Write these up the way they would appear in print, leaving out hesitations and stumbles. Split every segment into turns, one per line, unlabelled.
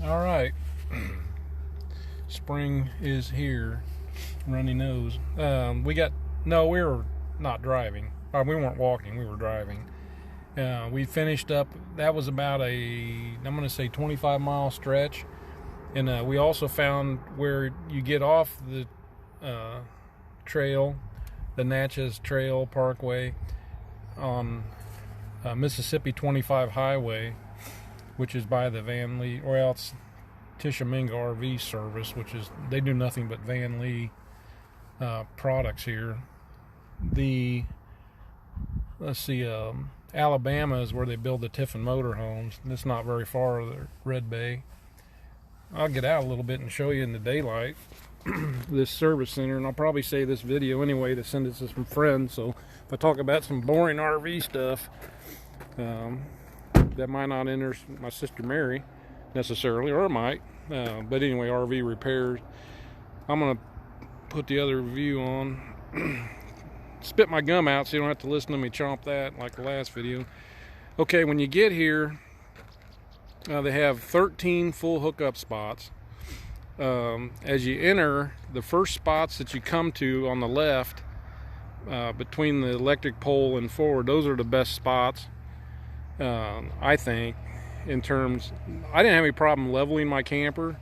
All right, spring is here. Runny nose. We were not driving. We weren't walking. We were driving. We finished up. That was about I'm going to say 25-mile stretch, and we also found where you get off the trail, the Natchez Trail Parkway on Mississippi 25 Highway, which is by the Vanleigh, or else Tishomingo RV service, which is, they do nothing but Vanleigh products here. Alabama is where they build the Tiffin motorhomes. It's not very far, the Red Bay. I'll get out a little bit and show you in the daylight this service center, and I'll probably say this video anyway to send it to some friends. So if I talk about some boring RV stuff, that might not interest my sister Mary necessarily, or it might. But anyway, RV repairs. I'm gonna put the other review on. Spit my gum out so you don't have to listen to me chomp that like the last video. Okay, when you get here, they have 13 full hookup spots. As you enter, the first spots that you come to on the left, between the electric pole and forward, those are the best spots, I think. In terms, I didn't have any problem leveling my camper,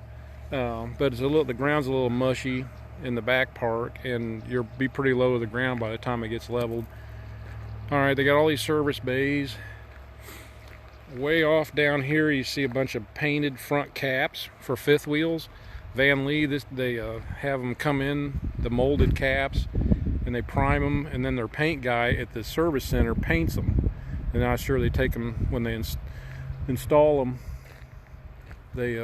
but the ground's a little mushy in the back part, and you'll be pretty low to the ground by the time it gets leveled. All right, they got all these service bays. Way off down here, you see a bunch of painted front caps for fifth wheels. Vanleigh, they have them come in, the molded caps, and they prime them, and then their paint guy at the service center paints them. And I'm sure they take them when they install them. They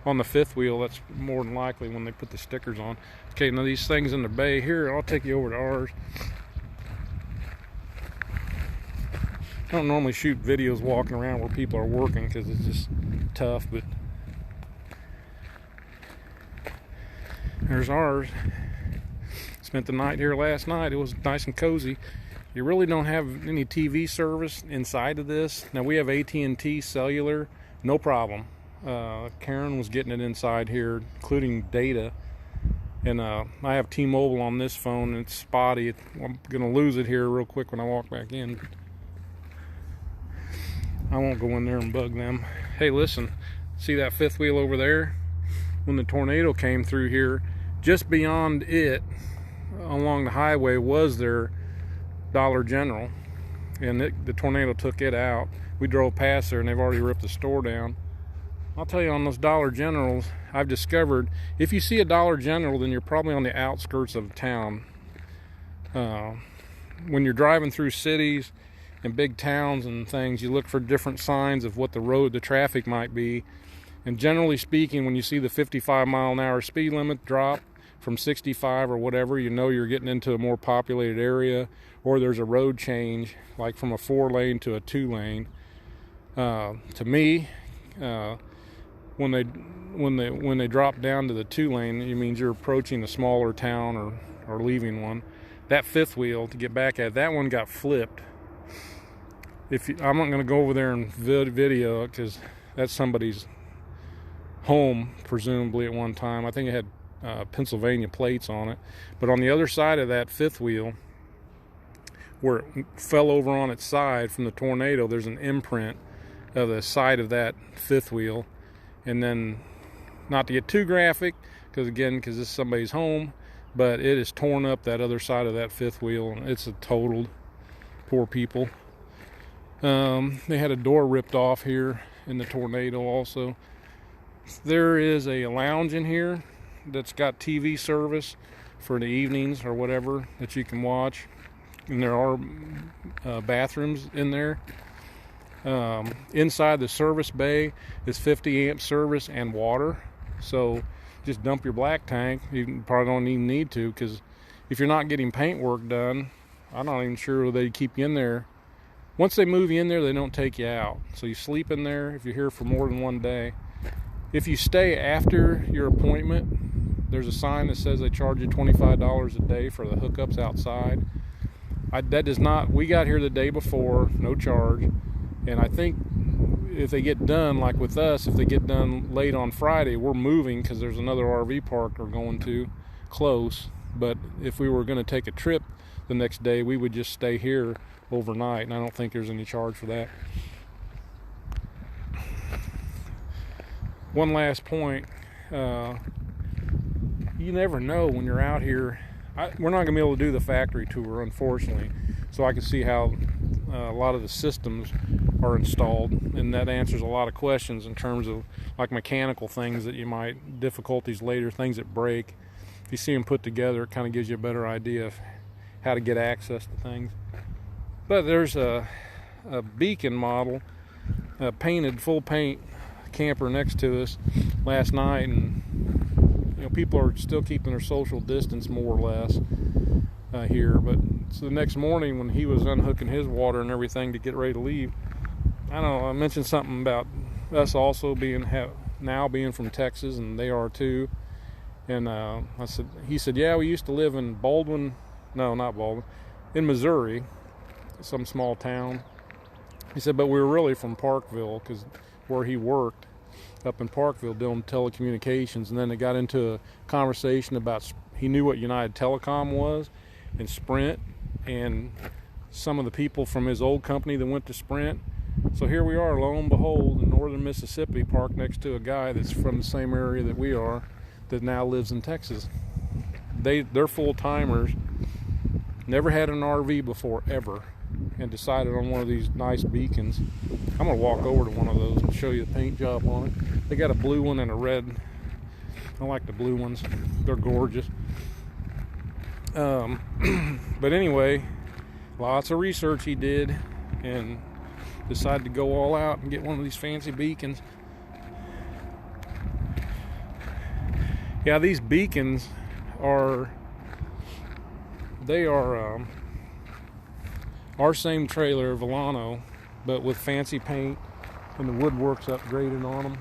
on the fifth wheel, that's more than likely when they put the stickers on. Okay, now these things in the bay here, I'll take you over to ours. I don't normally shoot videos walking around where people are working because it's just tough, but there's ours. Spent the night here last night. It was nice and cozy. You really don't have any TV service inside of this. Now we have AT&T cellular, no problem. Karen was getting it inside here, including data, and I have T-Mobile on this phone, and it's spotty. I'm gonna lose it here real quick when I walk back in. I won't go in there and bug them. Hey, listen, see that fifth wheel over there? When the tornado came through here, just beyond it along the highway was their Dollar General, and the tornado took it out. We drove past there and they've already ripped the store down. I'll tell you, on those Dollar Generals, I've discovered if you see a Dollar General, then you're probably on the outskirts of town. When you're driving through cities and big towns and things, you look for different signs of what the traffic might be. And generally speaking, when you see the 55-mile-an-hour speed limit drop from 65 or whatever, you know you're getting into a more populated area, or there's a road change, like from a 4-lane to a 2-lane. To me, when they drop down to the 2-lane, it means you're approaching a smaller town or leaving one. That fifth wheel, to get back at that one, got flipped. I'm not going to go over there and video it because that's somebody's home, presumably at one time. I think it had Pennsylvania plates on it. But on the other side of that fifth wheel, where it fell over on its side from the tornado, there's an imprint of the side of that fifth wheel. And then, not to get too graphic, because this is somebody's home, but it is torn up that other side of that fifth wheel, and it's totaled. Poor people. They had a door ripped off here in the tornado also. There is a lounge in here that's got TV service for the evenings or whatever that you can watch, and there are bathrooms in there. Inside the service bay is 50 amp service and water, so just dump your black tank. You probably don't even need to, because if you're not getting paint work done, I'm not even sure they'd keep you in there. Once they move you in there, they don't take you out, so you sleep in there if you're here for more than one day. If you stay after your appointment, there's a sign that says they charge you $25 a day for the hookups outside. We got here the day before, no charge. And I think if they get done, like with us, if they get done late on Friday, we're moving because there's another RV park we're going to close. But if we were going to take a trip the next day, we would just stay here overnight, and I don't think there's any charge for that. One last point, you never know when you're out here. We're not going to be able to do the factory tour, unfortunately, so I can see how a lot of the systems are installed, and that answers a lot of questions in terms of like mechanical things that you might, difficulties later, things that break. If you see them put together, it kind of gives you a better idea of how to get access to things. But there's a Beacon model, painted full paint camper next to us last night, and people are still keeping their social distance more or less here. But so the next morning when he was unhooking his water and everything to get ready to leave, I don't know, I mentioned something about us also now being from Texas, and they are too. And he said, yeah, we used to live in in Missouri, some small town. He said, but we were really from Parkville, because where he worked up in Parkville doing telecommunications. And then they got into a conversation about, he knew what United Telecom was and Sprint, and some of the people from his old company that went to Sprint. So here we are, lo and behold, in northern Mississippi, parked next to a guy that's from the same area that we are, that now lives in Texas. They're full-timers, never had an RV before, ever, and decided on one of these nice Beacons. I'm going to walk over to one of those and show you the paint job on it. They got a blue one and a red. I like the blue ones. They're gorgeous. But anyway, lots of research he did, and decided to go all out and get one of these fancy Beacons. Yeah, these Beacons are our same trailer, Volano, but with fancy paint, and the woodwork's upgraded on them.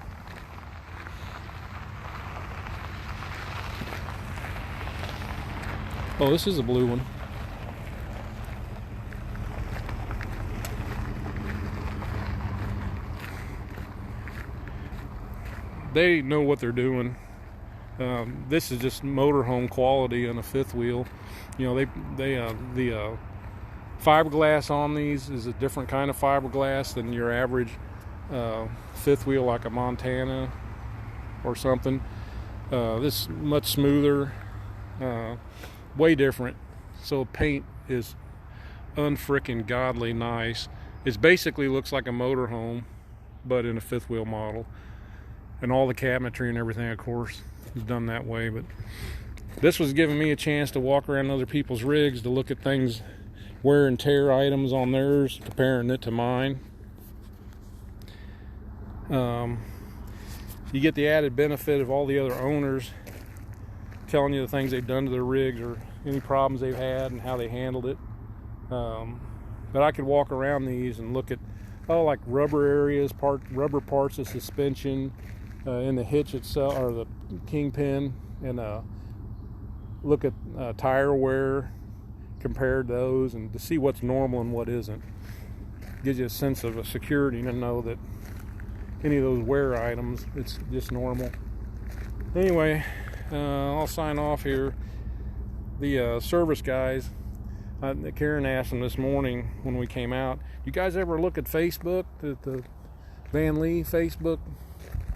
Oh, this is a blue one. They know what they're doing. This is just motorhome quality on a fifth wheel. The fiberglass on these is a different kind of fiberglass than your average fifth wheel, like a Montana or something. This is much smoother, way different. So paint is unfrickin' godly nice. It basically looks like a motorhome, but in a fifth wheel model. And all the cabinetry and everything, of course, is done that way. But this was giving me a chance to walk around other people's rigs, to look at things, wear and tear items on theirs, comparing it to mine. You get the added benefit of all the other owners telling you the things they've done to their rigs or any problems they've had and how they handled it. But I could walk around these and look at like rubber areas, rubber parts of suspension, in the hitch itself, or the kingpin, and look at tire wear, compare those, and to see what's normal and what isn't. Gives you a sense of a security to know that any of those wear items, it's just normal. Anyway, I'll sign off here. The service guys, Karen asked them this morning when we came out, you guys ever look at Facebook, the Vanleigh Facebook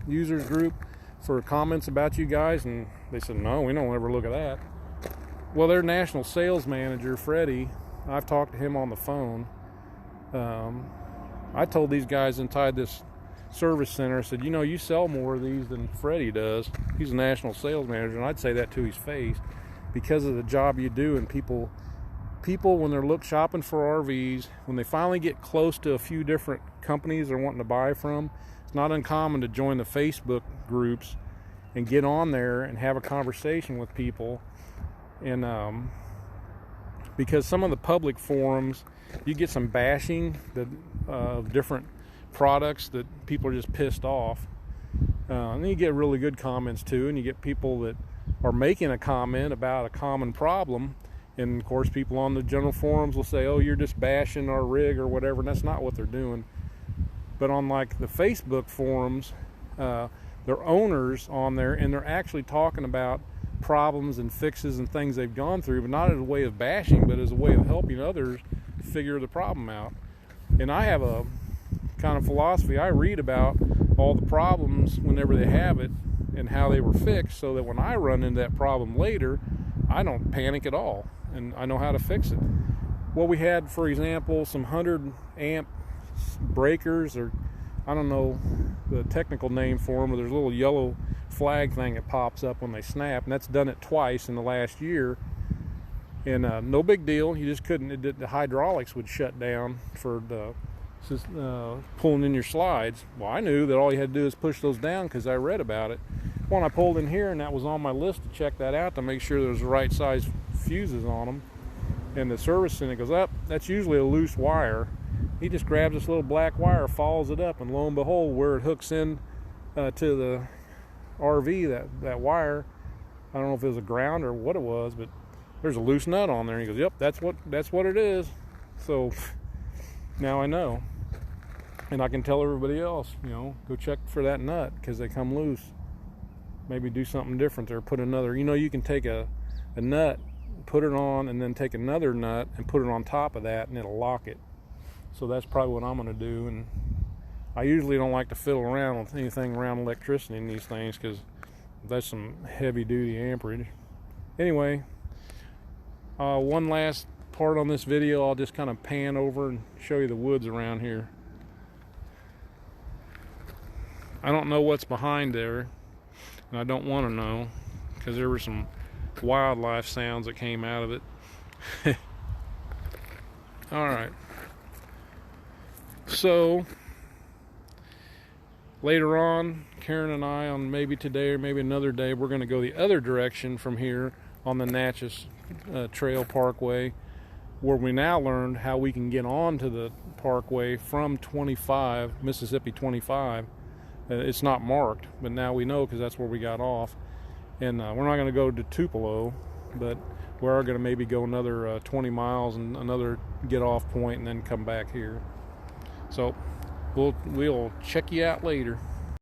users group, for comments about you guys? And they said, no, we don't ever look at that. Well, their national sales manager, Freddie, I've talked to him on the phone. I told these guys inside this service center, I said, you sell more of these than Freddie does. He's a national sales manager, and I'd say that to his face, because of the job you do. And people when they're shopping for RVs, when they finally get close to a few different companies they're wanting to buy from, it's not uncommon to join the Facebook groups and get on there and have a conversation with people. And because some of the public forums, you get some bashing of different products that people are just pissed off. And then you get really good comments too, and you get people that are making a comment about a common problem. And of course, people on the general forums will say, oh, you're just bashing our rig or whatever, and that's not what they're doing. But on like the Facebook forums, their owners on there, and they're actually talking about problems and fixes and things they've gone through, but not as a way of bashing, but as a way of helping others figure the problem out. And I have a kind of philosophy. I read about all the problems whenever they have it and how they were fixed, so that when I run into that problem later, I don't panic at all, and I know how to fix it. Well, we had, for example, some 100 amp breakers, or I don't know the technical name for them, but there's a little yellow flag thing that pops up when they snap, and that's done it twice in the last year. And no big deal. You just couldn't, the hydraulics would shut down for the pulling in your slides. Well, I knew that all you had to do is push those down because I read about it. Well, I pulled in here, and that was on my list to check that out to make sure there was the right size fuses on them. And the service center goes, up, that's usually a loose wire. He just grabs this little black wire, follows it up, and lo and behold, where it hooks in to the RV, that wire, I don't know if it was a ground or what it was, but there's a loose nut on there. And he goes, yep, that's what it is. So now I know, and I can tell everybody else, go check for that nut because they come loose. Maybe do something different there. Put another, you can take a nut, put it on, and then take another nut and put it on top of that, and it'll lock it. So that's probably what I'm going to do. And I usually don't like to fiddle around with anything around electricity in these things because that's some heavy duty amperage. Anyway, one last part on this video, I'll just kind of pan over and show you the woods around here. I don't know what's behind there, and I don't want to know because there were some wildlife sounds that came out of it. All right. So later on, Karen and I, on maybe today or maybe another day, we're going to go the other direction from here on the Natchez Trail Parkway, where we now learned how we can get onto the parkway from Mississippi 25. It's not marked, but now we know because that's where we got off. And we're not going to go to Tupelo, but we are going to maybe go another 20 miles and another get off point and then come back here. So we'll check you out later.